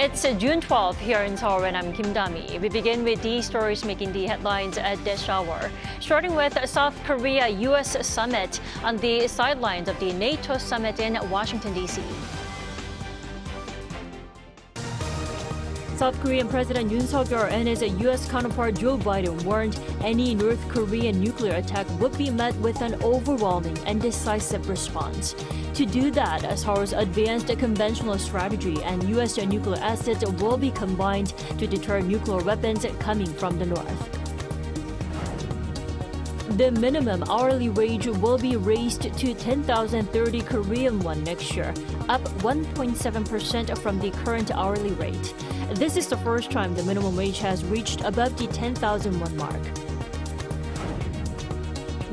It's June 12th here in Seoul, and I'm Kim Dami. We begin with these stories making the headlines at this hour. Starting with South Korea-US summit on the sidelines of the NATO summit in Washington, D.C. South Korean President Yoon and his U.S. counterpart Joe Biden warned any North Korean nuclear attack would be met with an overwhelming and decisive response. To do that, Seoul's advanced conventional strategy and U.S. nuclear assets will be combined to deter nuclear weapons coming from the north. The minimum hourly wage will be raised to 10,030 Korean won next year, up 1.7% from the current hourly rate. This is the first time the minimum wage has reached above the 10,000 won mark.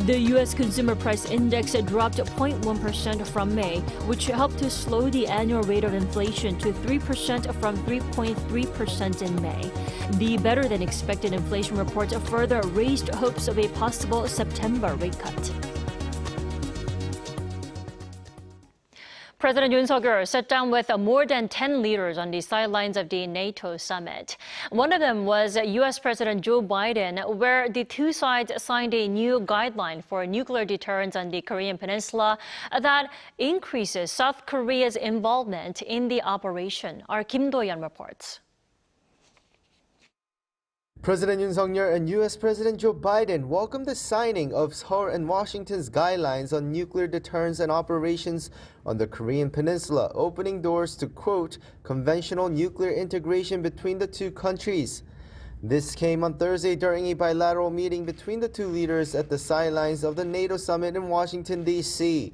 The U.S. Consumer Price Index dropped 0.1% from May, which helped to slow the annual rate of inflation to 3% from 3.3% in May. The better-than-expected inflation report further raised hopes of a possible September rate cut. President Yoon sat down with more than 10 leaders on the sidelines of the NATO summit. One of them was U.S. President Joe Biden, where the two sides signed a new guideline for nuclear deterrence on the Korean Peninsula that increases South Korea's involvement in the operation. Our Kim Do-yeon reports. President Yoon and U.S. President Joe Biden welcomed the signing of Seoul and Washington's guidelines on nuclear deterrence and operations on the Korean Peninsula, opening doors to, quote, conventional nuclear integration between the two countries. This came on Thursday during a bilateral meeting between the two leaders at the sidelines of the NATO summit in Washington, D.C.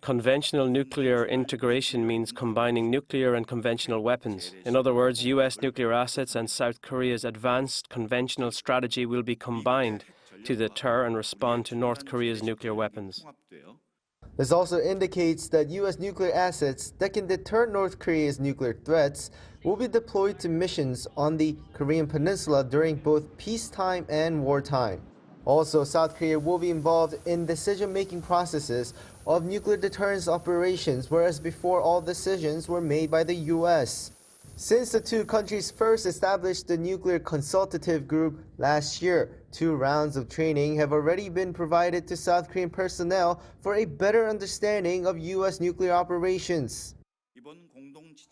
Conventional nuclear integration means combining nuclear and conventional weapons. In other words, U.S. nuclear assets and South Korea's advanced conventional strategy will be combined to deter and respond to North Korea's nuclear weapons. This also indicates that U.S. nuclear assets that can deter North Korea's nuclear threats will be deployed to missions on the Korean Peninsula during both peacetime and wartime. Also, South Korea will be involved in decision-making processes of nuclear deterrence operations, whereas before all decisions were made by the U.S. Since the two countries first established the Nuclear Consultative Group last year, 2 rounds of training have already been provided to South Korean personnel for a better understanding of U.S. nuclear operations.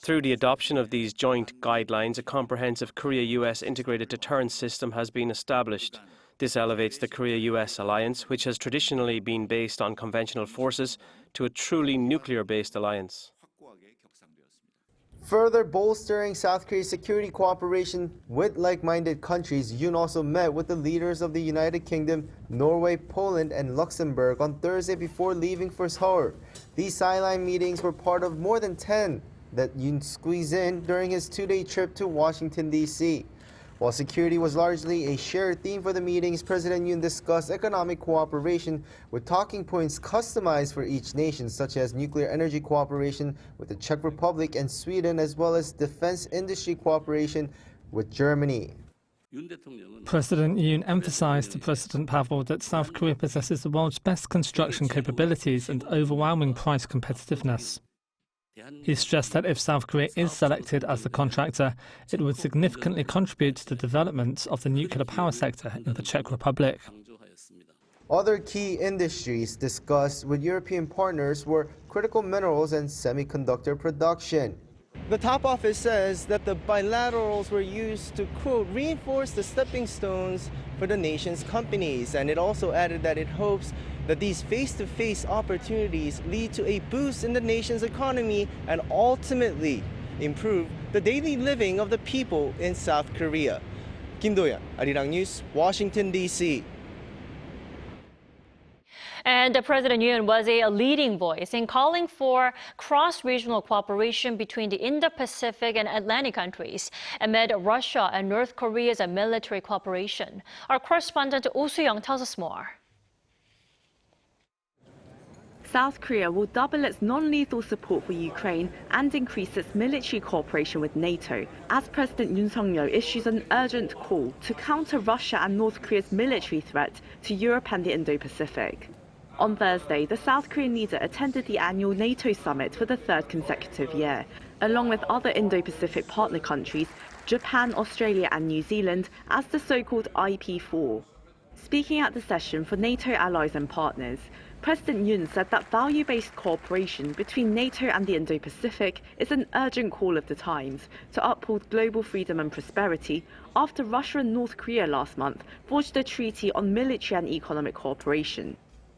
Through the adoption of these joint guidelines, a comprehensive Korea-U.S. integrated deterrence system has been established. This elevates the Korea-U.S. alliance, which has traditionally been based on conventional forces, to a truly nuclear-based alliance. Further bolstering South Korea's security cooperation with like-minded countries, Yoon also met with the leaders of the United Kingdom, Norway, Poland, and Luxembourg on Thursday before leaving for Seoul. These sideline meetings were part of more than 10 that Yoon squeezed in during his 2-day trip to Washington, D.C. While security was largely a shared theme for the meetings, President Yoon discussed economic cooperation with talking points customized for each nation, such as nuclear energy cooperation with the Czech Republic and Sweden, as well as defense industry cooperation with Germany. President Yoon emphasized to President Pavel that South Korea possesses the world's best construction capabilities and overwhelming price competitiveness. He stressed that if South Korea is selected as the contractor, it would significantly contribute to the development of the nuclear power sector in the Czech Republic. Other key industries discussed with European partners were critical minerals and semiconductor production. The top office says that the bilaterals were used to, quote, reinforce the stepping stones for the nation's companies, and it also added that it hopes that these face-to-face opportunities lead to a boost in the nation's economy and ultimately improve the daily living of the people in South Korea. Kim Do-yeon, Arirang News, Washington, D.C. And President Yoon was a leading voice in calling for cross-regional cooperation between the Indo-Pacific and Atlantic countries amid Russia and North Korea's military cooperation. Our correspondent Oh Soo-young tells us more. South Korea will double its non-lethal support for Ukraine and increase its military cooperation with NATO as President Yoon issues an urgent call to counter Russia and North Korea's military threat to Europe and the Indo-Pacific. On Thursday, the South Korean leader attended the annual NATO summit for the 3rd consecutive year. along with other Indo-Pacific partner countries, Japan, Australia and New Zealand, as the so-called IP4. Speaking at the session for NATO allies and partners, President Yoon said that value-based cooperation between NATO and the Indo-Pacific is an urgent call of the times to uphold global freedom and prosperity after Russia and North Korea last month forged a treaty on military and economic cooperation.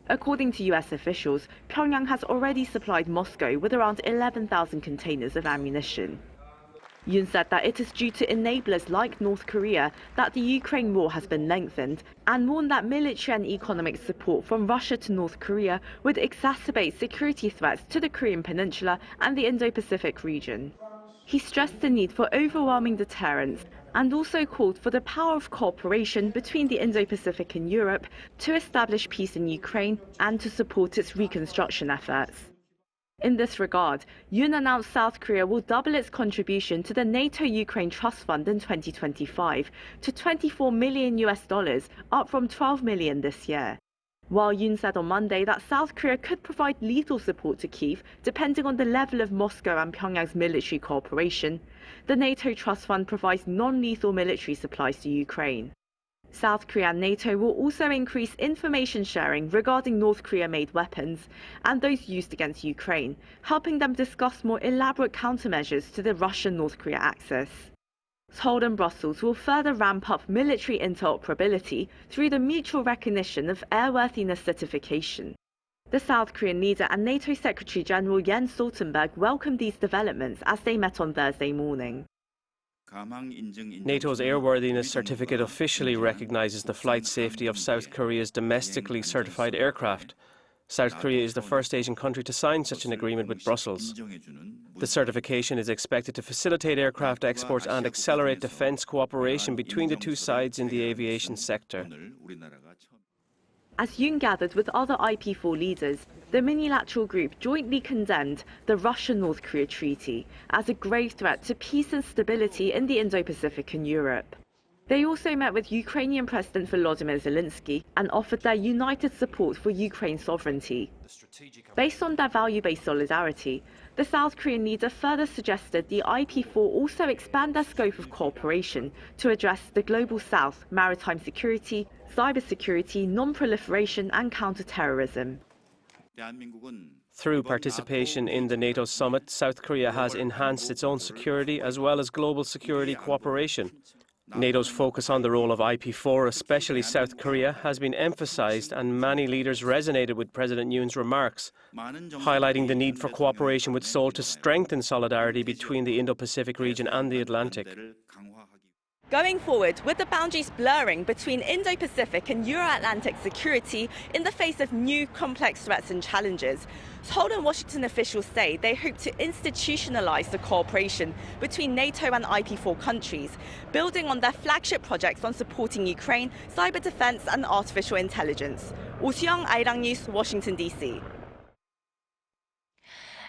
According to US officials, Pyongyang has already supplied Moscow with around 11,000 containers of ammunition. Yoon said that it is due to enablers like North Korea that the Ukraine war has been lengthened, and warned that military and economic support from Russia to North Korea would exacerbate security threats to the Korean Peninsula and the Indo-Pacific region. He stressed the need for overwhelming deterrence and also called for the power of cooperation between the Indo-Pacific and Europe to establish peace in Ukraine and to support its reconstruction efforts. In this regard, Yoon announced South Korea will double its contribution to the NATO Ukraine Trust Fund in 2025 to $24 million, up from $12 million this year. While Yoon said on Monday that South Korea could provide lethal support to Kyiv, depending on the level of Moscow and Pyongyang's military cooperation, the NATO Trust Fund provides non-lethal military supplies to Ukraine. South Korea and NATO will also increase information sharing regarding North Korea-made weapons and those used against Ukraine, helping them discuss more elaborate countermeasures to the Russian-North Korea axis. Seoul and Brussels will further ramp up military interoperability through the mutual recognition of airworthiness certification. The South Korean leader and NATO Secretary General Jens Stoltenberg welcomed these developments as they met on Thursday morning. NATO's airworthiness certificate officially recognizes the flight safety of South Korea's domestically certified aircraft. South Korea is the first Asian country to sign such an agreement with Brussels. The certification is expected to facilitate aircraft exports and accelerate defense cooperation between the two sides in the aviation sector. As Yoon gathered with other IP4 leaders, the minilateral group jointly condemned the Russia-North Korea treaty as a grave threat to peace and stability in the Indo-Pacific and Europe. They also met with Ukrainian President Volodymyr Zelensky and offered their united support for Ukraine's sovereignty. Based on their value-based solidarity, the South Korean leader further suggested the IP4 also expand their scope of cooperation to address the global south, maritime security, cybersecurity, non-proliferation and counter-terrorism. Through participation in the NATO summit, South Korea has enhanced its own security as well as global security cooperation. NATO's focus on the role of IP4, especially South Korea, has been emphasized, and many leaders resonated with President Yoon's remarks, highlighting the need for cooperation with Seoul to strengthen solidarity between the Indo-Pacific region and the Atlantic. Going forward, with the boundaries blurring between Indo-Pacific and Euro-Atlantic security in the face of new complex threats and challenges, Seoul and Washington officials say they hope to institutionalize the cooperation between NATO and IP4 countries, building on their flagship projects on supporting Ukraine, cyber defense and artificial intelligence. Oh Soo-young, Arirang News, Washington, D.C.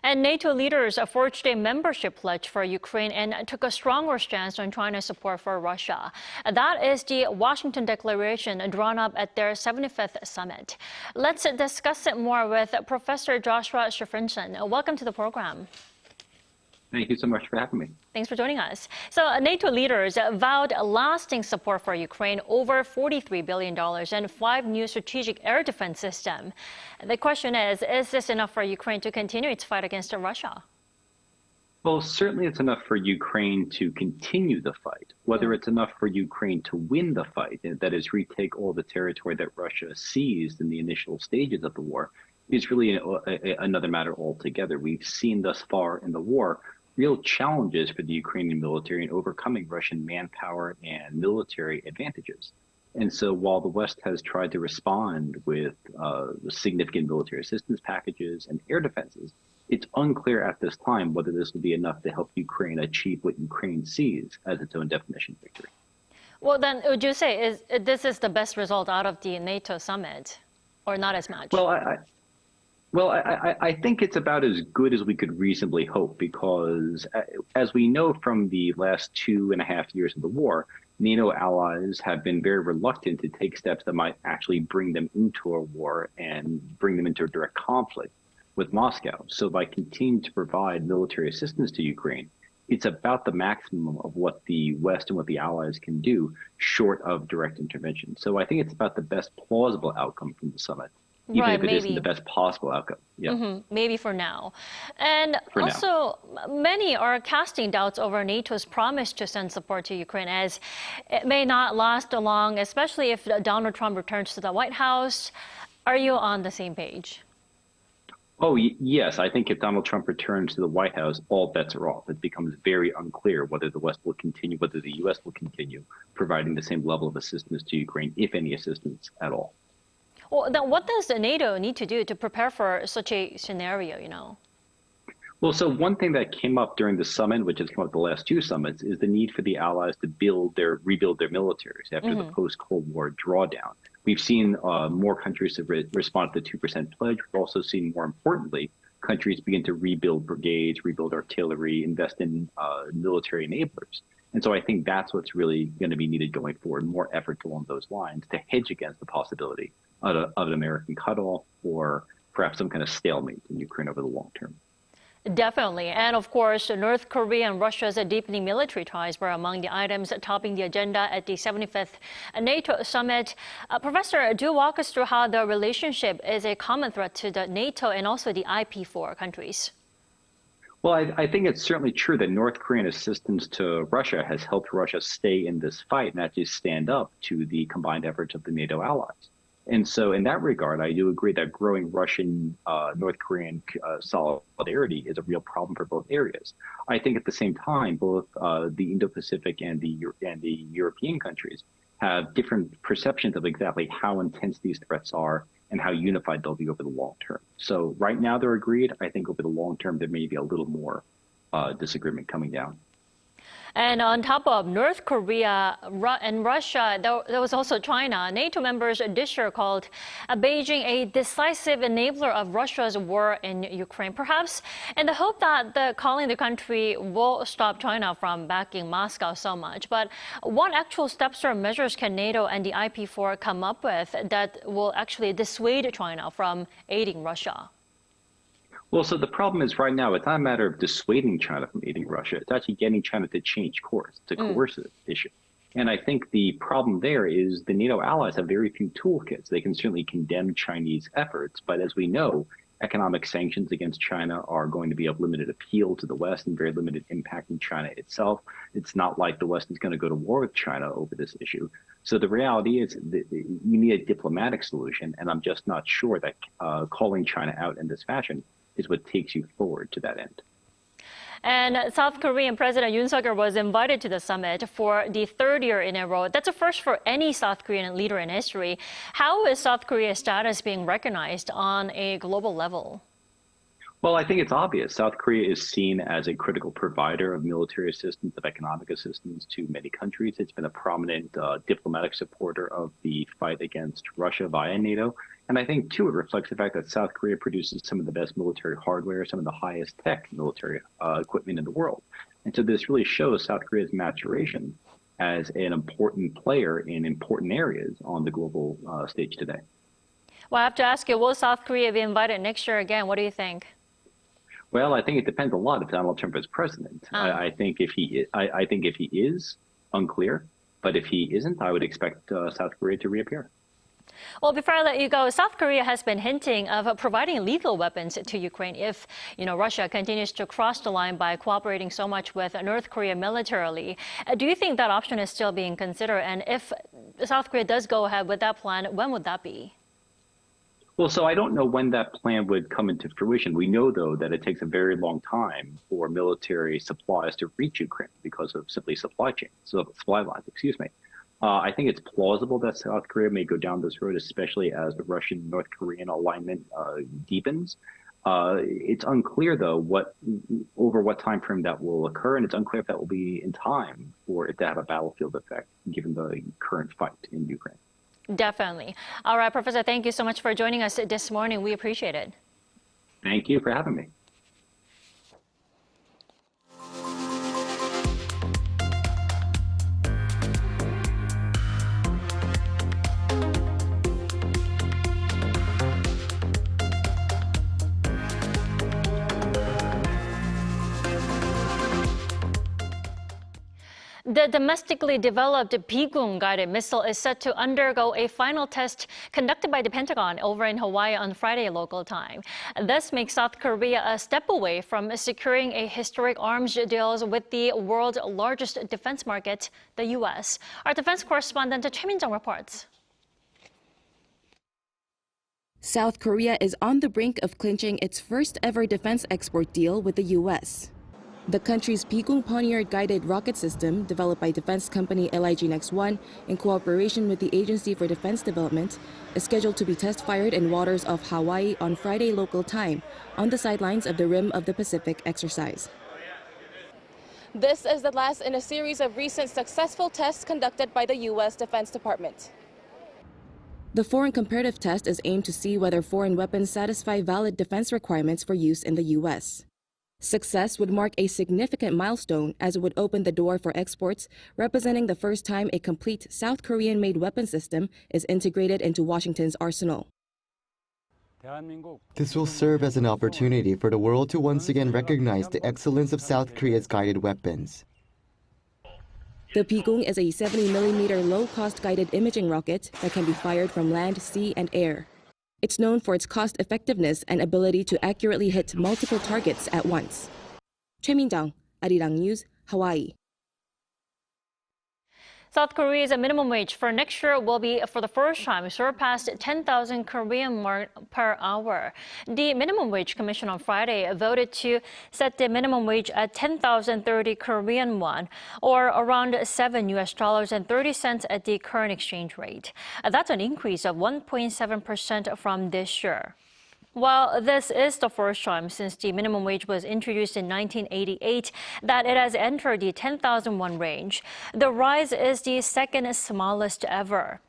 And NATO leaders forged a membership pledge for Ukraine and took a stronger stance on China's support for Russia. That is the Washington Declaration drawn up at their 75th summit. Let's discuss it more with Professor Joshua Shafrinson. Welcome to the program. Thank you so much for having me. Thanks for joining us. So NATO leaders vowed lasting support for Ukraine, over $43 billion and 5 new strategic air defense systems. The question is this enough for Ukraine to continue its fight against Russia? Well, certainly it's enough for Ukraine to continue the fight. Whether it's enough for Ukraine to win the fight, that is, retake all the territory that Russia seized in the initial stages of the war, is really another matter altogether. We've seen thus far in the war real challenges for the Ukrainian military in overcoming Russian manpower and military advantages. And so while the West has tried to respond with significant military assistance packages and air defenses, it's unclear at this time whether this will be enough to help Ukraine achieve what Ukraine sees as its own definition of victory. Well, then would you say this is the best result out of the NATO summit, or not as much? Well, I think it's about as good as we could reasonably hope, because as we know from the last 2.5 years of the war, NATO allies have been very reluctant to take steps that might actually bring them into a war and bring them into a direct conflict. with Moscow. So by continuing to provide military assistance to Ukraine, it's about the maximum of what the West and what the allies can do short of direct intervention. So I think it's about the best plausible outcome from the summit, even if it isn't the best possible outcome. Yeah. Maybe for now. And For also, many are casting doubts over NATO's promise to send support to Ukraine, as it may not last long, especially if Donald Trump returns to the White House. Are you on the same page? Oh, yes. I think if Donald Trump returns to the White House, all bets are off. It becomes very unclear whether the West will continue, whether the U.S. will continue providing the same level of assistance to Ukraine, if any assistance at all. Well, then what does NATO need to do to prepare for such a scenario, Well, so one thing that came up during the summit, which has come up the last two summits, is the need for the allies to rebuild their militaries after the post-Cold War drawdown. We've seen more countries have responded to the 2% pledge. We've also seen, more importantly, countries begin to rebuild brigades, rebuild artillery, invest in military enablers. And so I think that's what's really going to be needed going forward, more efforts along those lines to hedge against the possibility of an American cutoff or perhaps some kind of stalemate in Ukraine over the long term. Definitely. And of course, North Korea and Russia's deepening military ties were among the items topping the agenda at the 75th NATO summit. Professor, do walk us through how the relationship is a common threat to the NATO and also the IP4 countries. Well, I think it's certainly true that North Korean assistance to Russia has helped Russia stay in this fight and actually stand up to the combined efforts of the NATO allies. And so in that regard, I do agree that growing Russian, North Korean solidarity is a real problem for both areas. I think at the same time, both the Indo-Pacific and the European countries have different perceptions of exactly how intense these threats are and how unified they'll be over the long term. So right now they're agreed. I think over the long term, there may be a little more disagreement coming down. And on top of North Korea and Russia, there was also China. NATO members this year called Beijing a decisive enabler of Russia's war in Ukraine, perhaps in the hope that calling the country will stop China from backing Moscow so much. But what actual steps or measures can NATO and the IP4 come up with that will actually dissuade China from aiding Russia? Well, so the problem is right now, it's not a matter of dissuading China from aiding Russia. It's actually getting China to change course. It's a coercive issue. And I think the problem there is the NATO allies have very few toolkits. They can certainly condemn Chinese efforts, but as we know, economic sanctions against China are going to be of limited appeal to the West and very limited impact in China itself. It's not like the West is going to go to war with China over this issue. So the reality is that you need a diplomatic solution, and I'm just not sure that calling China out in this fashion is what takes you forward to that end. And South Korean President Yoon was invited to the summit for the third year in a row. That's a first for any South Korean leader in history. How is South Korea's status being recognized on a global level? Well, I think it's obvious. South Korea is seen as a critical provider of military assistance, of economic assistance to many countries. It's been a prominent diplomatic supporter of the fight against Russia via NATO. And I think, too, it reflects the fact that South Korea produces some of the best military hardware, some of the highest tech military equipment in the world. And so this really shows South Korea's maturation as an important player in important areas on the global stage today. Well, I have to ask you, will South Korea be invited next year again? What do you think? Well, I think it depends a lot if Donald Trump is president. I think if he is, unclear. But if he isn't, I would expect South Korea to reappear. Well, before I let you go, South Korea has been hinting of providing lethal weapons to Ukraine if, Russia continues to cross the line by cooperating so much with North Korea militarily. Do you think that option is still being considered? And if South Korea does go ahead with that plan, when would that be? Well, so I don't know when that plan would come into fruition. We know, though, that it takes a very long time for military supplies to reach Ukraine because of simply supply lines, excuse me. I think it's plausible that South Korea may go down this road, especially as the Russian-North Korean alignment deepens. It's unclear, though, over what time frame that will occur, and it's unclear if that will be in time for it to have a battlefield effect, given the current fight in Ukraine. Definitely. All right, Professor, thank you so much for joining us this morning. We appreciate it. Thank you for having me. The domestically developed Bigung guided missile is set to undergo a final test conducted by the Pentagon over in Hawaii on Friday local time. This makes South Korea a step away from securing a historic arms deals with the world's largest defense market, the U.S. Our defense correspondent Choi Min-jung reports. South Korea is on the brink of clinching its first ever defense export deal with the U.S. The country's Bigung Pioneer-guided rocket system, developed by defense company LIG Next One in cooperation with the Agency for Defense Development, is scheduled to be test-fired in waters off Hawaii on Friday local time, on the sidelines of the Rim of the Pacific exercise. This is the last in a series of recent successful tests conducted by the U.S. Defense Department. The foreign comparative test is aimed to see whether foreign weapons satisfy valid defense requirements for use in the U.S. Success would mark a significant milestone as it would open the door for exports, representing the first time a complete South Korean-made weapon system is integrated into Washington's arsenal. This will serve as an opportunity for the world to once again recognize the excellence of South Korea's guided weapons. The Bigung is a 70mm low-cost guided imaging rocket that can be fired from land, sea, and air. It's known for its cost-effectiveness and ability to accurately hit multiple targets at once. Choi Min-jung, Arirang News, Hawaii. South Korea's minimum wage for next year will be, for the first time, surpassed 10,000 Korean won per hour. The Minimum Wage Commission on Friday voted to set the minimum wage at 10,030 Korean won, or around $7.30 at the current exchange rate. That's an increase of 1.7% from this year. While this is the first time since the minimum wage was introduced in 1988 that it has entered the 10,000 won range, the rise is the second smallest ever.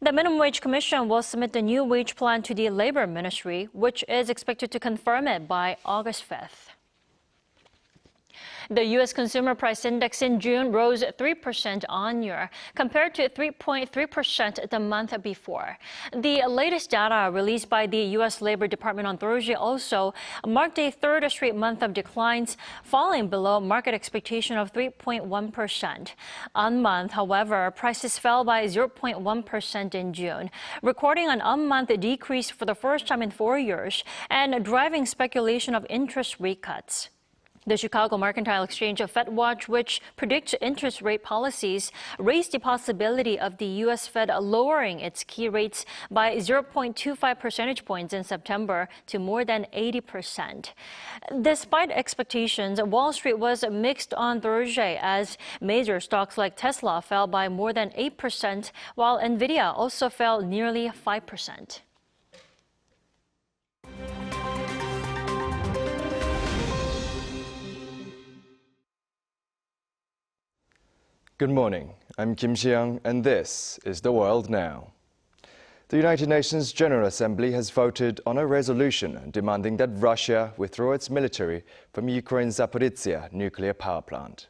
The Minimum Wage Commission will submit the new wage plan to the Labor Ministry, which is expected to confirm it by August 5th. The U.S. Consumer Price Index in June rose 3% on-year, compared to 3.3% the month before. The latest data released by the U.S. Labor Department on Thursday also marked a third straight month of declines, falling below market expectation of 3.1%. On-month, however, prices fell by 0.1% in June, recording an on-month decrease for the first time in 4 years and driving speculation of interest rate cuts. The Chicago Mercantile Exchange of FedWatch, which predicts interest rate policies, raised the possibility of the U.S. Fed lowering its key rates by 0.25 percentage points in September to more than 80%. Despite expectations, Wall Street was mixed on Thursday as major stocks like Tesla fell by more than 8%, while Nvidia also fell nearly 5%. Good morning, I'm Kim Si-young, and this is The World Now. The United Nations General Assembly has voted on a resolution demanding that Russia withdraw its military from Ukraine's Zaporizhzhia nuclear power plant.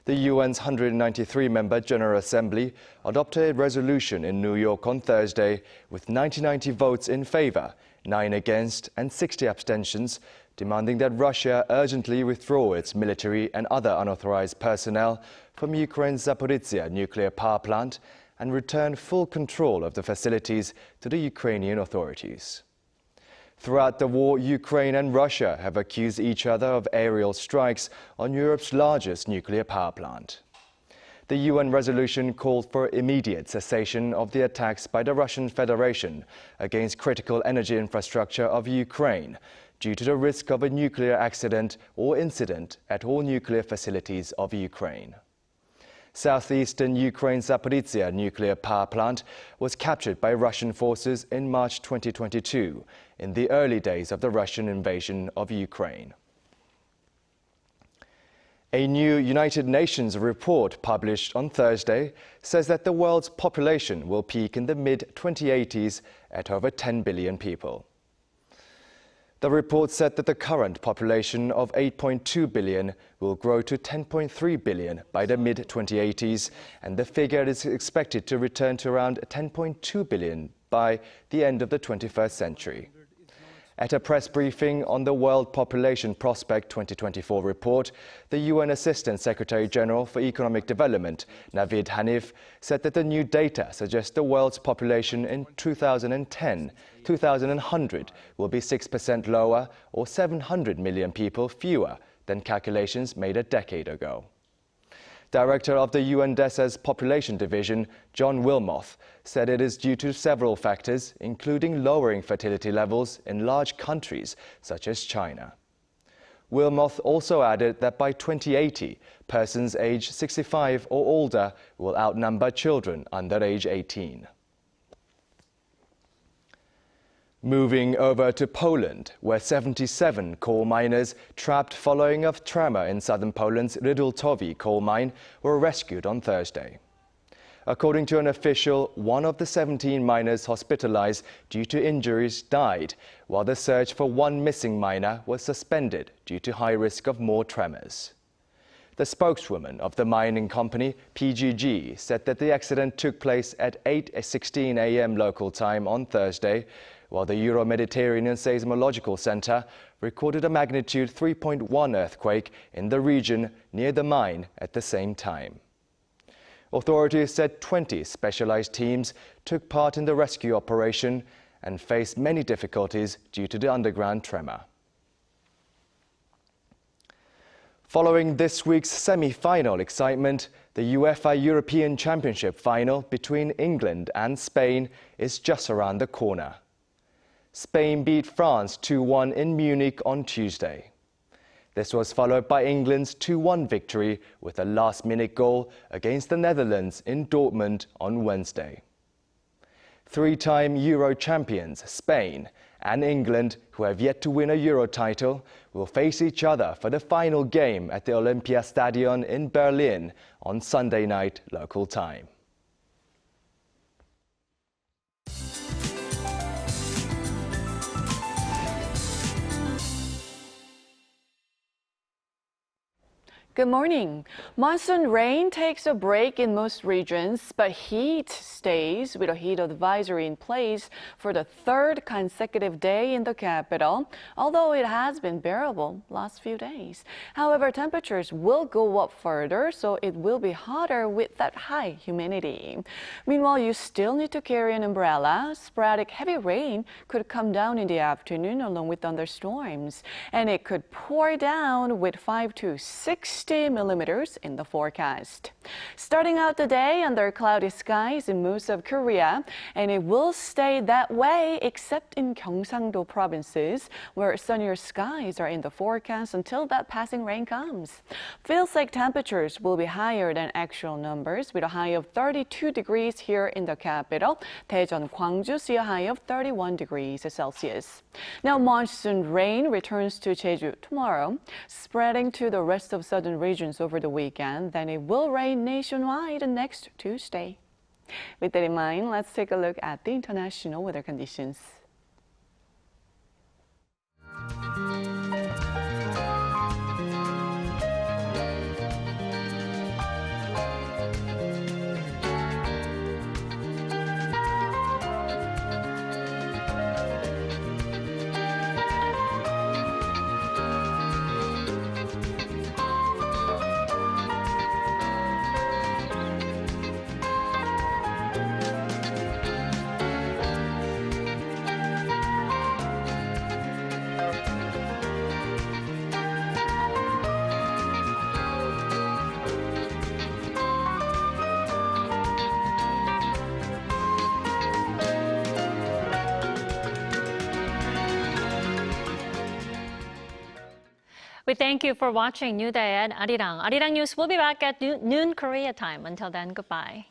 The UN's 193-member General Assembly adopted a resolution in New York on Thursday with 90 votes in favor, 9 against, and 60 abstentions, demanding that Russia urgently withdraw its military and other unauthorized personnel from Ukraine's Zaporizhzhia nuclear power plant and return full control of the facilities to the Ukrainian authorities. Throughout the war, Ukraine and Russia have accused each other of aerial strikes on Europe's largest nuclear power plant. The UN resolution called for immediate cessation of the attacks by the Russian Federation against critical energy infrastructure of Ukraine due to the risk of a nuclear accident or incident at all nuclear facilities of Ukraine. Southeastern Ukraine's Zaporizhzhia nuclear power plant was captured by Russian forces in March 2022, in the early days of the Russian invasion of Ukraine. A new United Nations report published on Thursday says that the world's population will peak in the mid-2080s at over 10 billion people. The report said that the current population of 8.2 billion will grow to 10.3 billion by the mid-2080s, and the figure is expected to return to around 10.2 billion by the end of the 21st century. At a press briefing on the World Population Prospect 2024 report, the UN Assistant Secretary General for Economic Development, Navid Hanif, said that the new data suggests the world's population in 2100 will be 6% lower or 700 million people fewer than calculations made a decade ago. Director of the UNDESA's Population Division, John Wilmoth, said it is due to several factors, including lowering fertility levels in large countries such as China. Wilmoth also added that by 2080, persons aged 65 or older will outnumber children under age 18. Moving over to Poland, where 77 coal miners trapped following a tremor in southern Poland's Rydultowi coal mine were rescued on Thursday. According to an official, one of the 17 miners hospitalized due to injuries died, while the search for one missing miner was suspended due to high risk of more tremors. The spokeswoman of the mining company, PGG, said that the accident took place at 8:16 a.m. local time on Thursday, while the Euro-Mediterranean Seismological Center recorded a magnitude 3.1 earthquake in the region near the mine at the same time. Authorities said 20 specialized teams took part in the rescue operation and faced many difficulties due to the underground tremor. Following this week's semi-final excitement, the UEFA European Championship final between England and Spain is just around the corner. Spain beat France 2-1 in Munich on Tuesday. This was followed by England's 2-1 victory with a last-minute goal against the Netherlands in Dortmund on Wednesday. Three-time Euro champions Spain and England, who have yet to win a Euro title, will face each other for the final game at the Olympiastadion in Berlin on Sunday night local time. Good morning. Monsoon rain takes a break in most regions, but heat stays with a heat advisory in place for the third consecutive day in the capital, although it has been bearable last few days. However, temperatures will go up further, so it will be hotter with that high humidity. Meanwhile, you still need to carry an umbrella. Sporadic heavy rain could come down in the afternoon along with thunderstorms, and it could pour down with 5 to 6 millimeters in the forecast. Starting out the day under cloudy skies in most of Korea, and it will stay that way except in Gyeongsang-do provinces, where sunnier skies are in the forecast until that passing rain comes. Feels like temperatures will be higher than actual numbers, with a high of 32 degrees here in the capital. Daejeon, Gwangju see a high of 31 degrees Celsius. Now, monsoon rain returns to Jeju tomorrow, spreading to the rest of southern regions over the weekend. Then it will rain nationwide next Tuesday. With that in mind, let's take a look at the international weather conditions. We thank you for watching New Day at Arirang. Arirang News will be back at noon Korea time. Until then, goodbye.